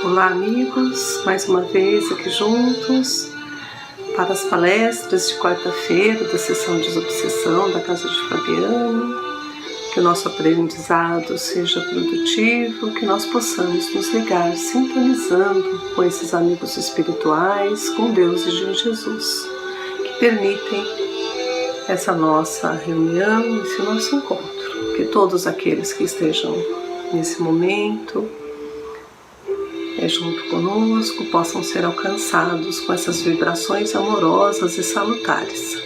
Olá, amigos, mais uma vez aqui juntos para as palestras de quarta-feira da sessão de desobsessão da Casa de Fabiano. Que o nosso aprendizado seja produtivo, que nós possamos nos ligar sintonizando com esses amigos espirituais, com Deus e com Jesus, que permitem essa nossa reunião, esse nosso encontro. Que todos aqueles que estejam nesse momento junto conosco possam ser alcançados com essas vibrações amorosas e salutares.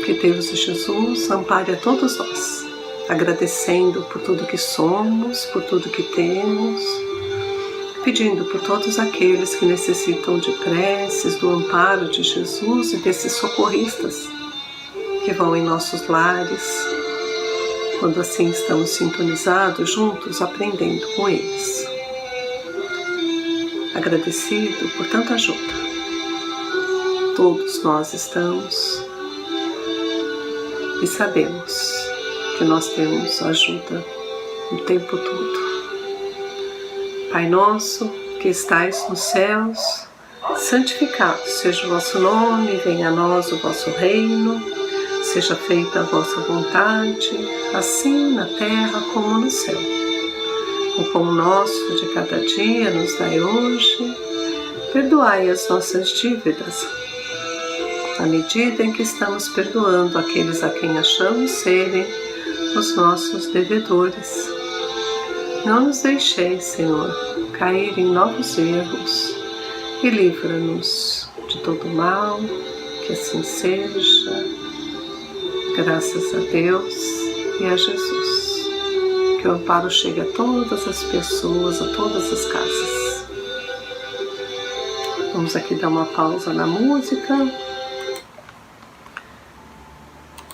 Que Deus e Jesus ampare a todos nós, agradecendo por tudo que somos, por tudo que temos, pedindo por todos aqueles que necessitam de preces, do amparo de Jesus e desses socorristas que vão em nossos lares, quando assim estamos sintonizados juntos, aprendendo com eles. Agradecido por tanta ajuda. Todos nós estamos e sabemos que nós temos ajuda o tempo todo. Pai nosso, que estais nos céus, santificado seja o vosso nome, venha a nós o vosso reino, seja feita a vossa vontade, assim na terra como no céu. O pão nosso de cada dia nos dai hoje, perdoai as nossas dívidas, à medida em que estamos perdoando aqueles a quem achamos serem os nossos devedores. Não nos deixeis, Senhor, cair em novos erros e livra-nos de todo mal, que assim seja, graças a Deus e a Jesus. Que o amparo chegue a todas as pessoas, a todas as casas. Vamos aqui dar uma pausa na música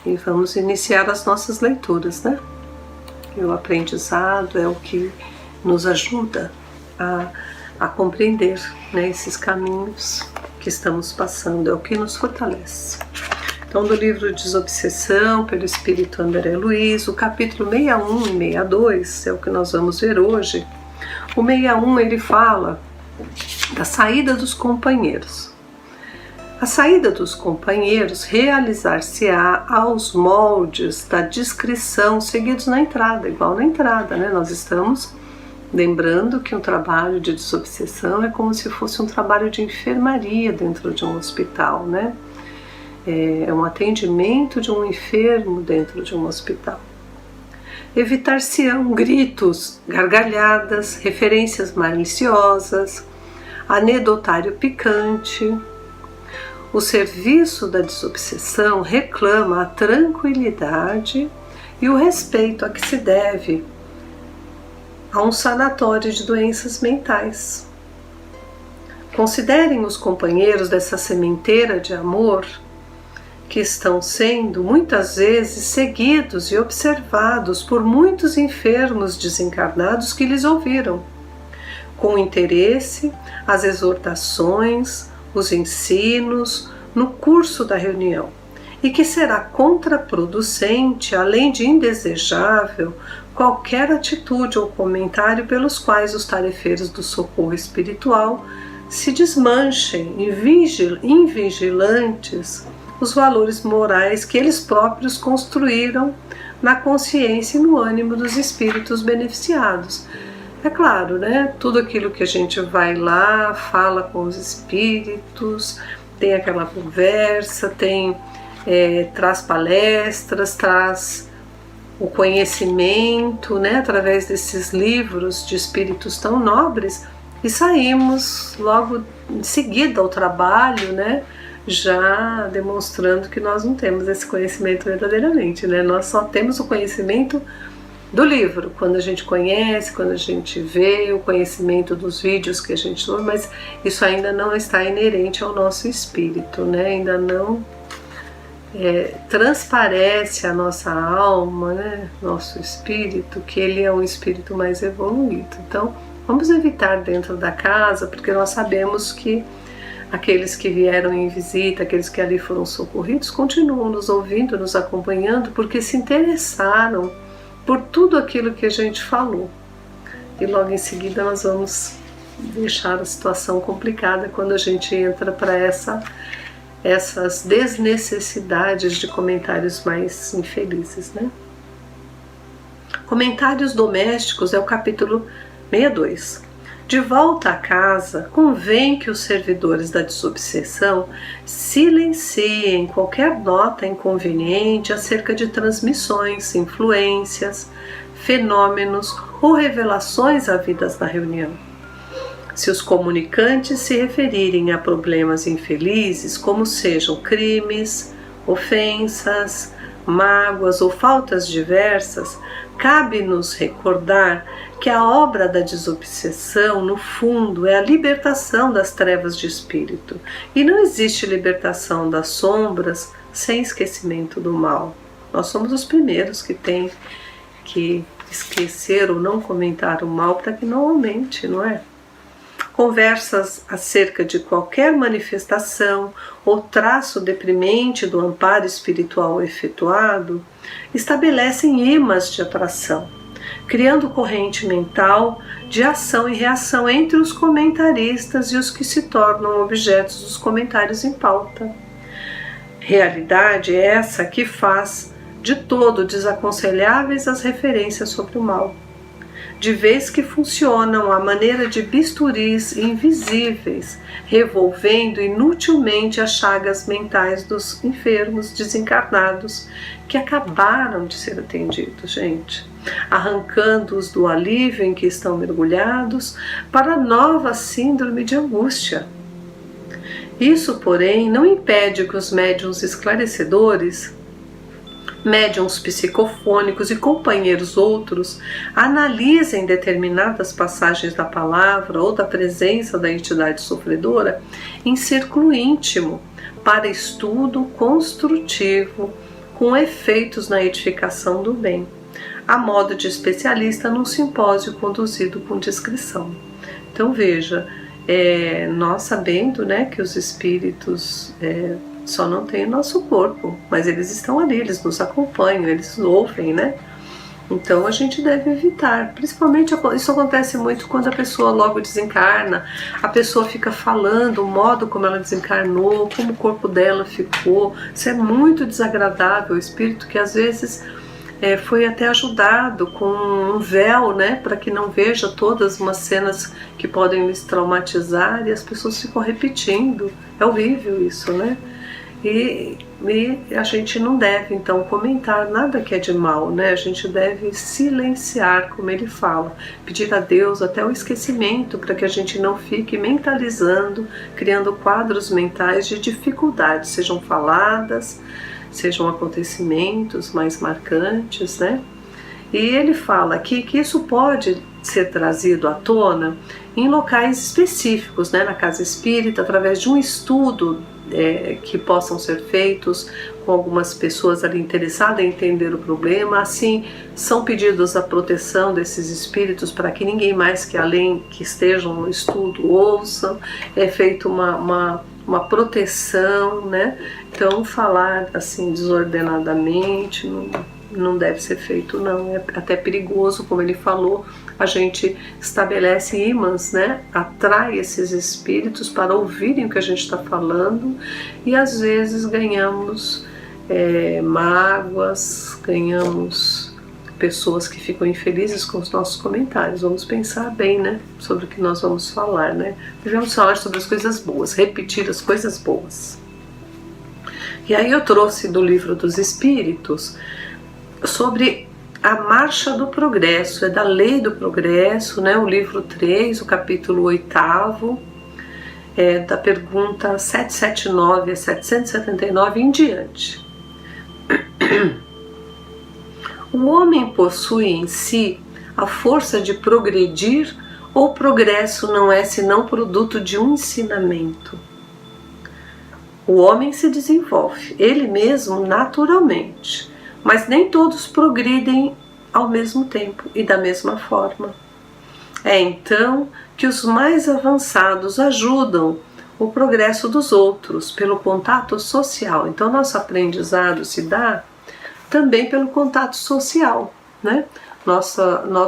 e vamos iniciar as nossas leituras, né? E o aprendizado é o que nos ajuda a compreender, né, esses caminhos que estamos passando, é o que nos fortalece. Então, do livro Desobsessão, pelo Espírito André Luiz, o capítulo 61 e 62 é o que nós vamos ver hoje. O 61 ele fala da saída dos companheiros. A saída dos companheiros realizar-se-á aos moldes da discrição seguidos na entrada, igual na entrada, né? Nós estamos lembrando que um trabalho de desobsessão é como se fosse um trabalho de enfermaria dentro de um hospital, né? É um atendimento de um enfermo dentro de um hospital. Evitar-se-ão gritos, gargalhadas, referências maliciosas, anedotário picante. O serviço da desobsessão reclama a tranquilidade e o respeito a que se deve a um sanatório de doenças mentais. Considerem os companheiros dessa sementeira de amor que estão sendo muitas vezes seguidos e observados por muitos enfermos desencarnados que lhes ouviram com interesse as exortações, os ensinos no curso da reunião, e que será contraproducente, além de indesejável, qualquer atitude ou comentário pelos quais os tarefeiros do socorro espiritual se desmanchem invigilantes os valores morais que eles próprios construíram na consciência e no ânimo dos espíritos beneficiados. É claro, né? Tudo aquilo que a gente vai lá, fala com os espíritos, tem aquela conversa, traz palestras, traz o conhecimento, né? Através desses livros de espíritos tão nobres, e saímos logo em seguida ao trabalho, né? Já demonstrando que nós não temos esse conhecimento verdadeiramente, né? Nós só temos o conhecimento do livro, quando a gente conhece, quando a gente vê o conhecimento dos vídeos que a gente ouve, mas isso ainda não está inerente ao nosso espírito, né? Ainda não transparece a nossa alma, né? Nosso espírito, que ele é um espírito mais evoluído. Então, vamos evitar dentro da casa, porque nós sabemos que aqueles que vieram em visita, aqueles que ali foram socorridos, continuam nos ouvindo, nos acompanhando, porque se interessaram por tudo aquilo que a gente falou. E logo em seguida nós vamos deixar a situação complicada quando a gente entra para essas desnecessidades de comentários mais infelizes, né? Comentários domésticos é o capítulo 62. De volta à casa, convém que os servidores da desobsessão silenciem qualquer nota inconveniente acerca de transmissões, influências, fenômenos ou revelações havidas na reunião. Se os comunicantes se referirem a problemas infelizes, como sejam crimes, ofensas, mágoas ou faltas diversas, cabe-nos recordar que a obra da desobsessão, no fundo, é a libertação das trevas de espírito, e não existe libertação das sombras sem esquecimento do mal. Nós somos os primeiros que têm que esquecer ou não comentar o mal para que não aumente, não é? Conversas acerca de qualquer manifestação ou traço deprimente do amparo espiritual efetuado estabelecem imãs de atração, criando corrente mental de ação e reação entre os comentaristas e os que se tornam objetos dos comentários em pauta. Realidade é essa que faz de todo desaconselháveis as referências sobre o mal, de vez que funcionam à maneira de bisturis invisíveis, revolvendo inutilmente as chagas mentais dos enfermos desencarnados que acabaram de ser atendidos, gente, arrancando-os do alívio em que estão mergulhados para nova síndrome de angústia. Isso, porém, não impede que os médiuns esclarecedores, médiuns psicofônicos e companheiros outros analisem determinadas passagens da palavra ou da presença da entidade sofredora em círculo íntimo para estudo construtivo com efeitos na edificação do bem, a modo de especialista num simpósio conduzido com discrição. Então veja, nós sabendo, né, que os espíritos só não têm o nosso corpo, mas eles estão ali, eles nos acompanham, eles ouvem, né? Então a gente deve evitar, principalmente isso acontece muito quando a pessoa logo desencarna, a pessoa fica falando o modo como ela desencarnou, como o corpo dela ficou. Isso é muito desagradável, o espírito que às vezes foi até ajudado com um véu, né, para que não veja todas umas cenas que podem nos traumatizar, e as pessoas ficam repetindo. É horrível isso, né? E a gente não deve, então, comentar nada que é de mal, né? A gente deve silenciar, como ele fala, pedir a Deus até o esquecimento, para que a gente não fique mentalizando, criando quadros mentais de dificuldades, sejam faladas, sejam acontecimentos mais marcantes, né? E ele fala aqui que isso pode ser trazido à tona em locais específicos, né, na casa espírita, através de um estudo que possam ser feitos com algumas pessoas ali interessadas em entender o problema. Assim, são pedidos a proteção desses espíritos para que ninguém mais que além que estejam no estudo ouçam. É feita uma proteção, né? Então, falar assim desordenadamente não deve ser feito, não. É até perigoso, como ele falou. A gente estabelece ímãs, né? Atrai esses espíritos para ouvirem o que a gente está falando, e às vezes ganhamos mágoas, ganhamos pessoas que ficam infelizes com os nossos comentários. Vamos pensar bem, né, sobre o que nós vamos falar, né? Devemos falar sobre as coisas boas, repetir as coisas boas. E aí eu trouxe do Livro dos Espíritos sobre a marcha do progresso, é da lei do progresso, né? O livro 3, o capítulo 8º, da pergunta 779 a 779 em diante. O homem possui em si a força de progredir, ou o progresso não é senão produto de um ensinamento? O homem se desenvolve, ele mesmo naturalmente, mas nem todos progridem ao mesmo tempo e da mesma forma. É então que os mais avançados ajudam o progresso dos outros pelo contato social. Então nosso aprendizado se dá também pelo contato social, né?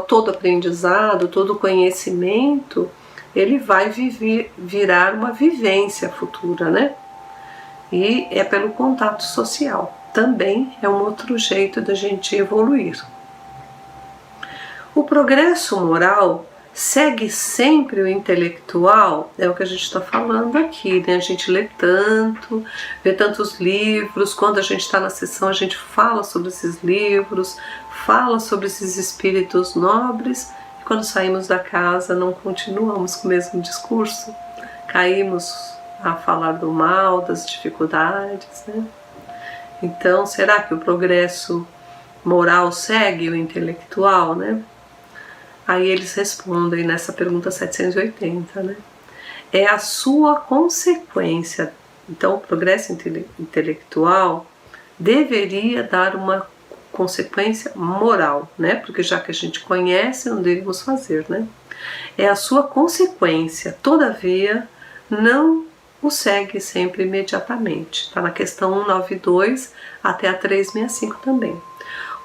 Todo aprendizado, todo conhecimento ele vai virar uma vivência futura, né? E é pelo contato social. Também é um outro jeito da gente evoluir. O progresso moral segue sempre o intelectual, é o que a gente está falando aqui, né? A gente lê tanto, vê tantos livros, quando a gente está na sessão a gente fala sobre esses livros, fala sobre esses espíritos nobres, e quando saímos da casa não continuamos com o mesmo discurso, caímos a falar do mal, das dificuldades, né? Então, será que o progresso moral segue o intelectual, né? Aí eles respondem nessa pergunta 780, né? É a sua consequência. Então, o progresso intelectual deveria dar uma consequência moral, né? Porque já que a gente conhece, não devemos fazer, né? É a sua consequência, todavia, não o segue sempre imediatamente. Está na questão 192 até a 365 também.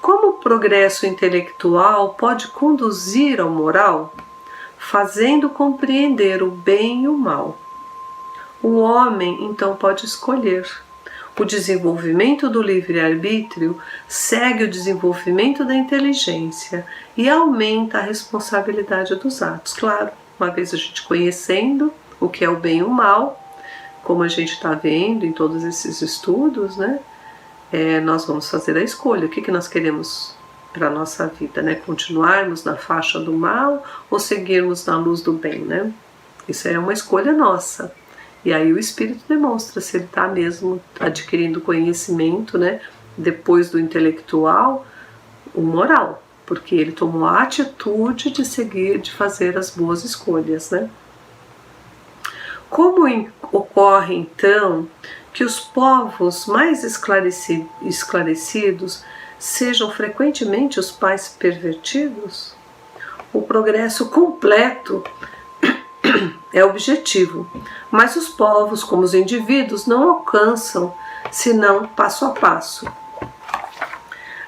Como o progresso intelectual pode conduzir ao moral? Fazendo compreender o bem e o mal. O homem, então, pode escolher. O desenvolvimento do livre-arbítrio segue o desenvolvimento da inteligência e aumenta a responsabilidade dos atos. Claro, uma vez a gente conhecendo o que é o bem e o mal, como a gente está vendo em todos esses estudos, né? Nós vamos fazer a escolha. O que nós queremos para a nossa vida, né? Continuarmos na faixa do mal ou seguirmos na luz do bem, né? Isso é uma escolha nossa. E aí o Espírito demonstra se ele está mesmo adquirindo conhecimento, né? Depois do intelectual, o moral. Porque ele tomou a atitude de seguir, de fazer as boas escolhas, né? Como ocorre, então, que os povos mais esclarecidos sejam frequentemente os pais pervertidos? O progresso completo é objetivo, mas os povos, como os indivíduos, não alcançam senão passo a passo,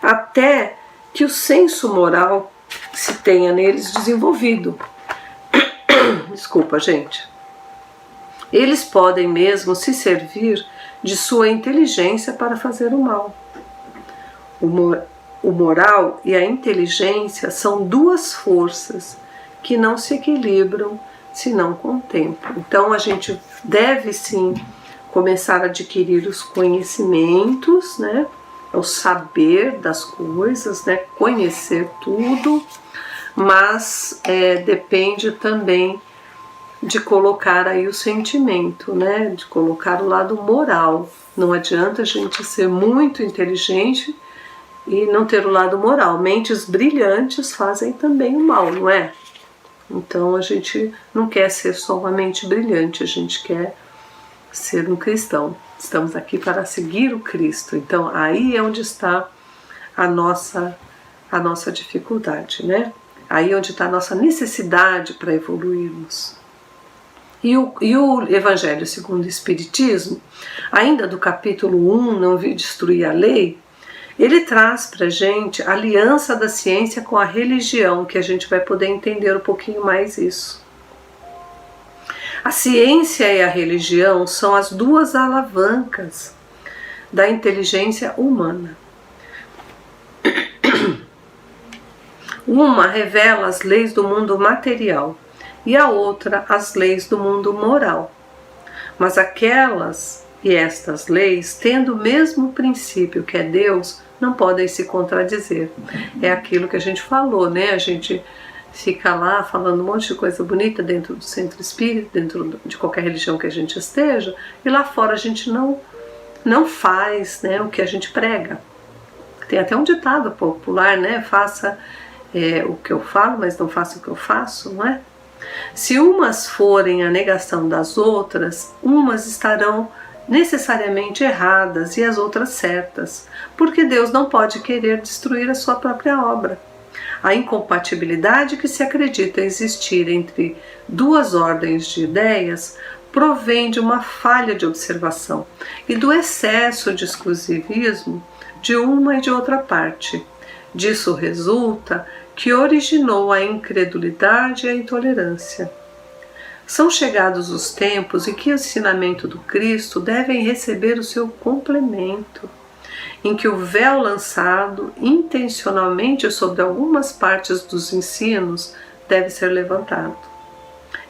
até que o senso moral se tenha neles desenvolvido. Desculpa, gente. Eles podem mesmo se servir de sua inteligência para fazer o mal. O moral e a inteligência são duas forças que não se equilibram senão com o tempo. Então a gente deve sim começar a adquirir os conhecimentos, né? O saber das coisas, né? Conhecer tudo, mas depende também de colocar aí o sentimento, né? De colocar o lado moral. Não adianta a gente ser muito inteligente e não ter o lado moral. Mentes brilhantes fazem também o mal, não é? Então a gente não quer ser só uma mente brilhante, a gente quer ser um cristão. Estamos aqui para seguir o Cristo. Então aí é onde está a nossa dificuldade, né? Aí é onde está a nossa necessidade para evoluirmos. E o Evangelho segundo o Espiritismo, ainda do capítulo 1, Não vi destruir a lei, ele traz para a gente a aliança da ciência com a religião, que a gente vai poder entender um pouquinho mais isso. A ciência e a religião são as duas alavancas da inteligência humana. Uma revela as leis do mundo material e a outra as leis do mundo moral. Mas aquelas e estas leis, tendo o mesmo princípio que é Deus, não podem se contradizer. É aquilo que a gente falou, né? A gente fica lá falando um monte de coisa bonita dentro do centro espírita, dentro de qualquer religião que a gente esteja, e lá fora a gente não faz, né, o que a gente prega. Tem até um ditado popular, né? Faça o que eu falo, mas não faça o que eu faço, não é? Se umas forem a negação das outras, umas estarão necessariamente erradas e as outras certas, porque Deus não pode querer destruir a sua própria obra. A incompatibilidade que se acredita existir entre duas ordens de ideias provém de uma falha de observação e do excesso de exclusivismo de uma e de outra parte. Disso resulta que originou a incredulidade e a intolerância. São chegados os tempos em que o ensinamento do Cristo devem receber o seu complemento, em que o véu lançado intencionalmente sobre algumas partes dos ensinos deve ser levantado,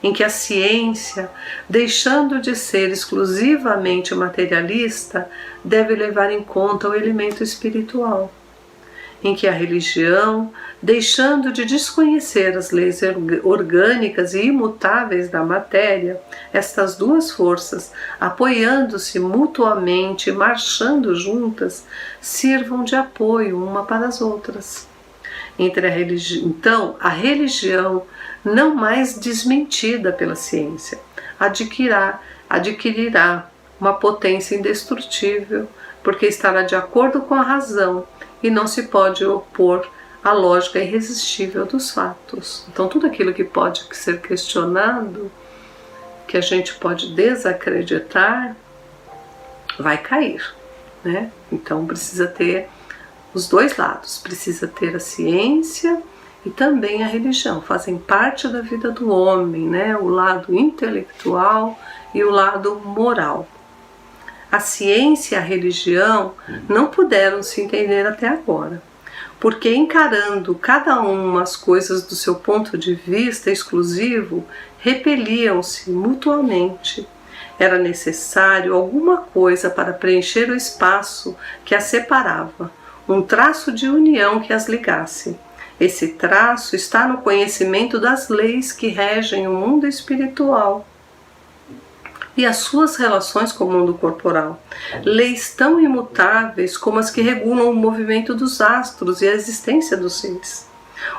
em que a ciência, deixando de ser exclusivamente materialista, deve levar em conta o elemento espiritual, em que a religião, deixando de desconhecer as leis orgânicas e imutáveis da matéria, estas duas forças, apoiando-se mutuamente e marchando juntas, sirvam de apoio uma para as outras. Então, a religião, não mais desmentida pela ciência, adquirirá uma potência indestrutível, porque estará de acordo com a razão e não se pode opor à lógica irresistível dos fatos. Então, tudo aquilo que pode ser questionado, que a gente pode desacreditar, vai cair, né? Então, precisa ter os dois lados, precisa ter a ciência e também a religião, fazem parte da vida do homem, né? O lado intelectual e o lado moral. A ciência e a religião não puderam se entender até agora, porque encarando cada uma as coisas do seu ponto de vista exclusivo, repeliam-se mutuamente. Era necessário alguma coisa para preencher o espaço que as separava, um traço de união que as ligasse. Esse traço está no conhecimento das leis que regem o mundo espiritual e as suas relações com o mundo corporal, leis tão imutáveis como as que regulam o movimento dos astros e a existência dos seres.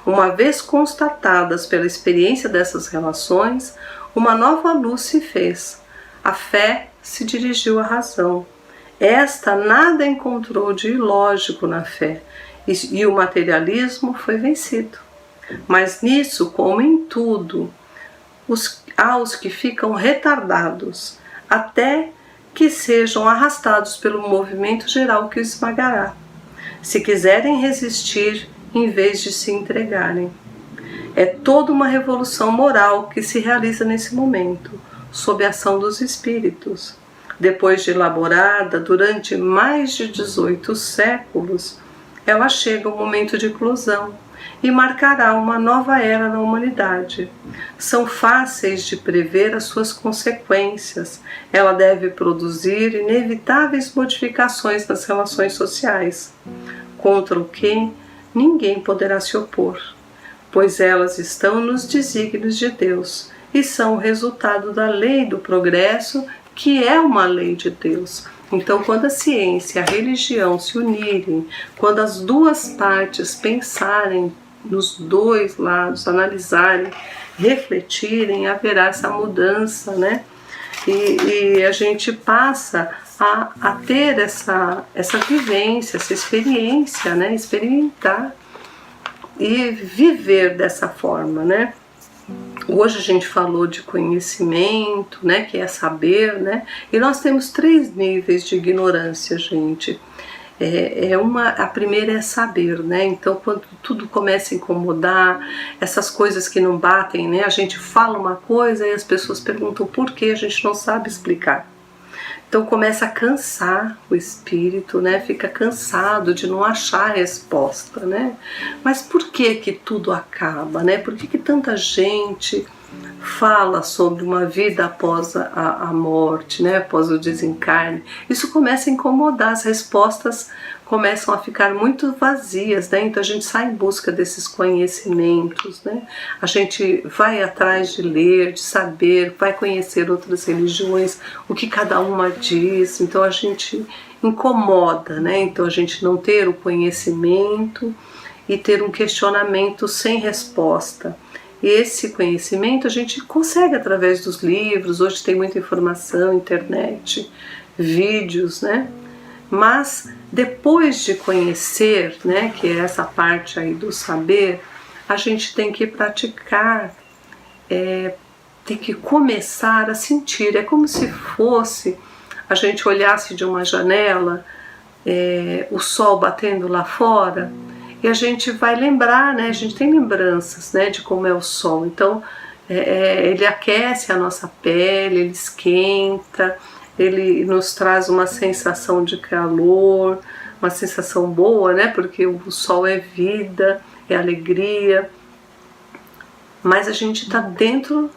Uma vez constatadas pela experiência dessas relações, uma nova luz se fez. A fé se dirigiu à razão. Esta nada encontrou de ilógico na fé, e o materialismo foi vencido. Mas nisso, como em tudo, há os que ficam retardados, até que sejam arrastados pelo movimento geral que os esmagará, se quiserem resistir em vez de se entregarem. É toda uma revolução moral que se realiza nesse momento, sob a ação dos espíritos. Depois de elaborada durante mais de 18 séculos, ela chega ao momento de eclosão e marcará uma nova era na humanidade. São fáceis de prever as suas consequências. Ela deve produzir inevitáveis modificações nas relações sociais, contra o que ninguém poderá se opor, pois elas estão nos desígnios de Deus e são o resultado da lei do progresso, que é uma lei de Deus. Então, quando a ciência e a religião se unirem, quando as duas partes pensarem nos dois lados, analisarem, refletirem, haverá essa mudança, né? E a gente passa a ter essa vivência, essa experiência, né? Experimentar e viver dessa forma, né? Hoje a gente falou de conhecimento, né, que é saber, né, e nós temos 3 níveis de ignorância, gente. A primeira é saber, né, então quando tudo começa a incomodar, essas coisas que não batem, né, a gente fala uma coisa e as pessoas perguntam por que, a gente não sabe explicar. Então começa a cansar o espírito, né? Fica cansado de não achar a resposta, né? Mas por que que tudo acaba, né? Por que tanta gente fala sobre uma vida após a morte, né? Após o desencarne? Isso começa a incomodar, as respostas começam a ficar muito vazias, né? Então a gente sai em busca desses conhecimentos, né? A gente vai atrás de ler, de saber, vai conhecer outras religiões, o que cada uma diz. Então a gente incomoda, né? Então a gente não ter o conhecimento e ter um questionamento sem resposta. E esse conhecimento a gente consegue através dos livros. Hoje tem muita informação, internet, vídeos, né? Mas depois de conhecer, né, que é essa parte aí do saber, a gente tem que praticar, tem que começar a sentir. É como se fosse, a gente olhasse de uma janela, o sol batendo lá fora, e a gente vai lembrar, né, a gente tem lembranças, né, de como é o sol. Então Ele aquece a nossa pele, ele esquenta, ele nos traz uma sensação de calor, uma sensação boa, né? Porque o sol é vida, é alegria. Mas a gente está dentro,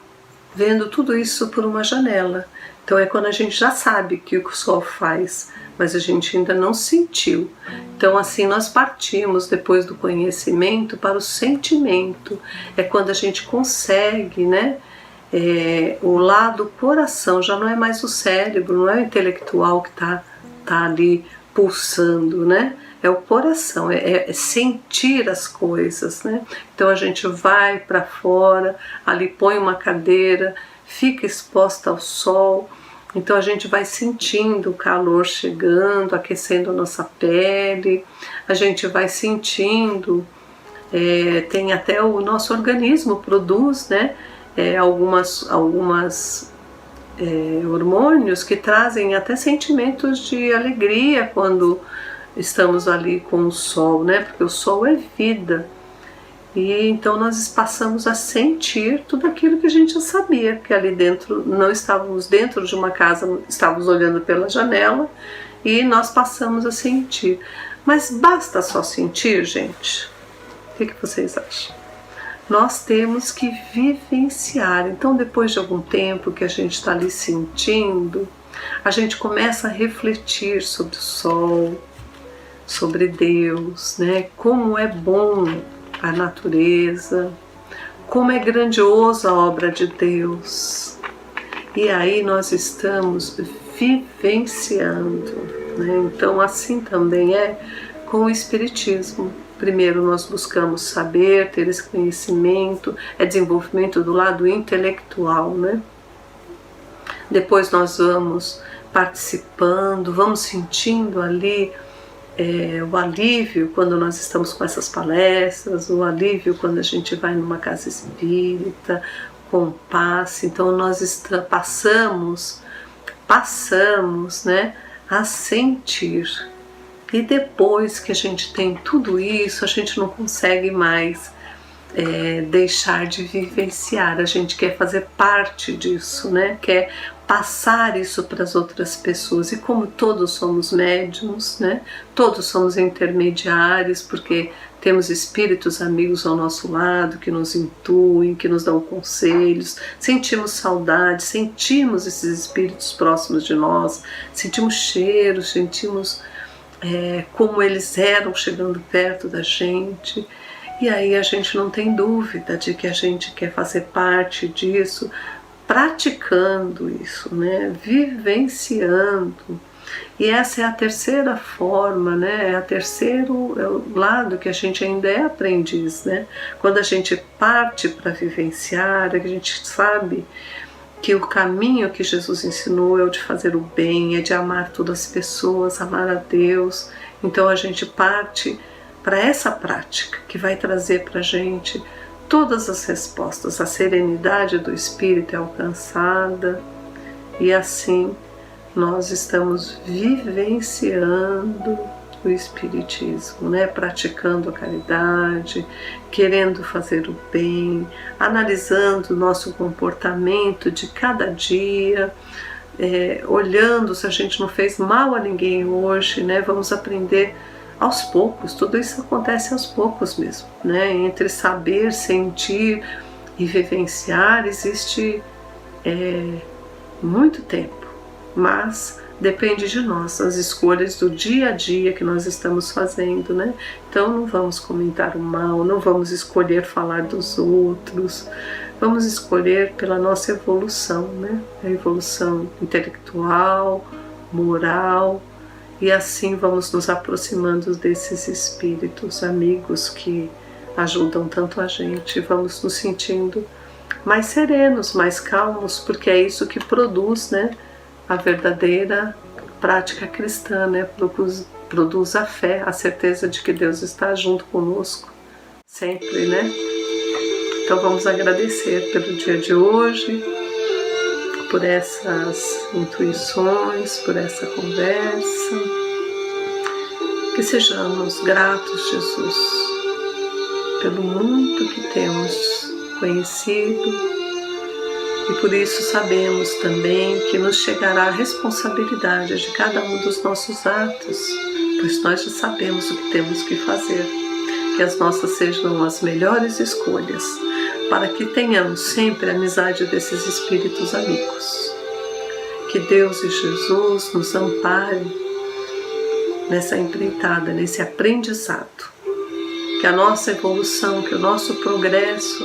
vendo tudo isso por uma janela. Então é quando a gente já sabe que o sol faz, mas a gente ainda não sentiu. Então assim nós partimos depois do conhecimento para o sentimento. É quando a gente consegue, né? O lado coração, já não é mais o cérebro, não é o intelectual que tá ali pulsando, né? É o coração, é sentir as coisas, né? Então a gente vai para fora, ali põe uma cadeira, fica exposta ao sol, então a gente vai sentindo o calor chegando, aquecendo a nossa pele, a gente vai sentindo, tem até o nosso organismo produz, né? Algumas hormônios que trazem até sentimentos de alegria quando estamos ali com o sol, né? Porque o sol é vida. E então nós passamos a sentir tudo aquilo que a gente já sabia, que ali dentro, não estávamos dentro de uma casa, estávamos olhando pela janela e nós passamos a sentir. Mas basta só sentir, gente? O que vocês acham? Nós temos que vivenciar. Então, depois de algum tempo que a gente está ali sentindo, a gente começa a refletir sobre o sol, sobre Deus, né? Como é bom a natureza, como é grandiosa a obra de Deus. E aí nós estamos vivenciando, né? Então assim também é com o Espiritismo. Primeiro nós buscamos saber, ter esse conhecimento, desenvolvimento do lado intelectual, né? Depois nós vamos participando, vamos sentindo ali o alívio quando nós estamos com essas palestras, o alívio quando a gente vai numa casa espírita, com passe. Então nós passamos, né, a sentir. E depois que a gente tem tudo isso, a gente não consegue mais deixar de vivenciar. A gente quer fazer parte disso, né? Quer passar isso para as outras pessoas. E como todos somos médiums, né? Todos somos intermediários, porque temos espíritos amigos ao nosso lado que nos intuem, que nos dão conselhos, sentimos saudade, sentimos esses espíritos próximos de nós, sentimos cheiros, sentimos como eles eram chegando perto da gente. E aí a gente não tem dúvida de que a gente quer fazer parte disso, praticando isso, né? Vivenciando. E essa é a terceira forma, né? É o lado que a gente ainda é aprendiz, né? Quando a gente parte para vivenciar, a gente sabe que o caminho que Jesus ensinou é o de fazer o bem, é de amar todas as pessoas, amar a Deus. Então a gente parte para essa prática que vai trazer para a gente todas as respostas. A serenidade do espírito é alcançada e assim nós estamos vivenciando o Espiritismo, né? Praticando a caridade, querendo fazer o bem, analisando o nosso comportamento de cada dia, olhando se a gente não fez mal a ninguém hoje, né? Vamos aprender aos poucos, tudo isso acontece aos poucos mesmo, né? Entre saber, sentir e vivenciar existe muito tempo, mas depende de nós, as escolhas do dia a dia que nós estamos fazendo, né? Então não vamos comentar o mal, não vamos escolher falar dos outros, vamos escolher pela nossa evolução, né? A evolução intelectual, moral, e assim vamos nos aproximando desses espíritos amigos que ajudam tanto a gente, vamos nos sentindo mais serenos, mais calmos, porque é isso que produz, né, a verdadeira prática cristã, né? Produz a fé, a certeza de que Deus está junto conosco sempre, né? Então vamos agradecer pelo dia de hoje, por essas intuições, por essa conversa. Que sejamos gratos, Jesus, pelo muito que temos conhecido, E por isso sabemos também que nos chegará a responsabilidade de cada um dos nossos atos, pois nós já sabemos o que temos que fazer. Que as nossas sejam as melhores escolhas, para que tenhamos sempre a amizade desses espíritos amigos. Que Deus e Jesus nos amparem nessa empreitada, nesse aprendizado. Que a nossa evolução, que o nosso progresso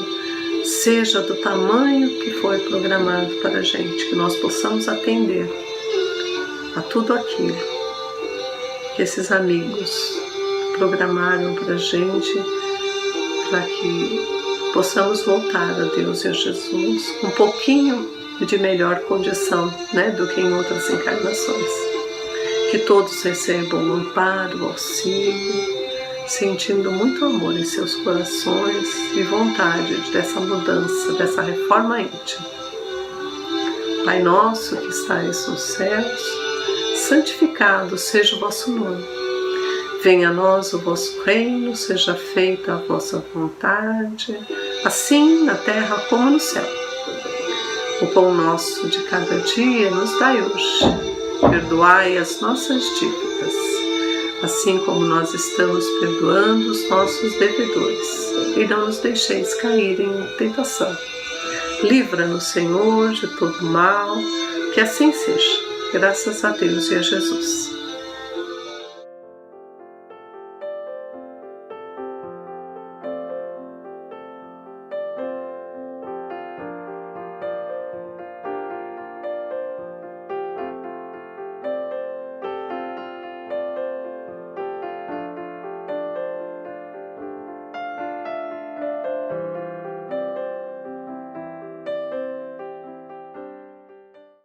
seja do tamanho que foi programado para a gente, que nós possamos atender a tudo aquilo que esses amigos programaram para a gente, para que possamos voltar a Deus e a Jesus com um pouquinho de melhor condição, do que em outras encarnações. Que todos recebam o amparo, o auxílio, sentindo muito amor em seus corações e vontade dessa mudança, dessa reforma íntima. Pai nosso que estais nos céus, santificado seja o vosso nome. Venha a nós o vosso reino, seja feita a vossa vontade, assim na terra como no céu. O pão nosso de cada dia nos dai hoje. Perdoai as nossas dívidas, assim como nós estamos perdoando os nossos devedores. E não nos deixeis cair em tentação. Livra-nos, Senhor, de todo mal, que assim seja. Graças a Deus e a Jesus.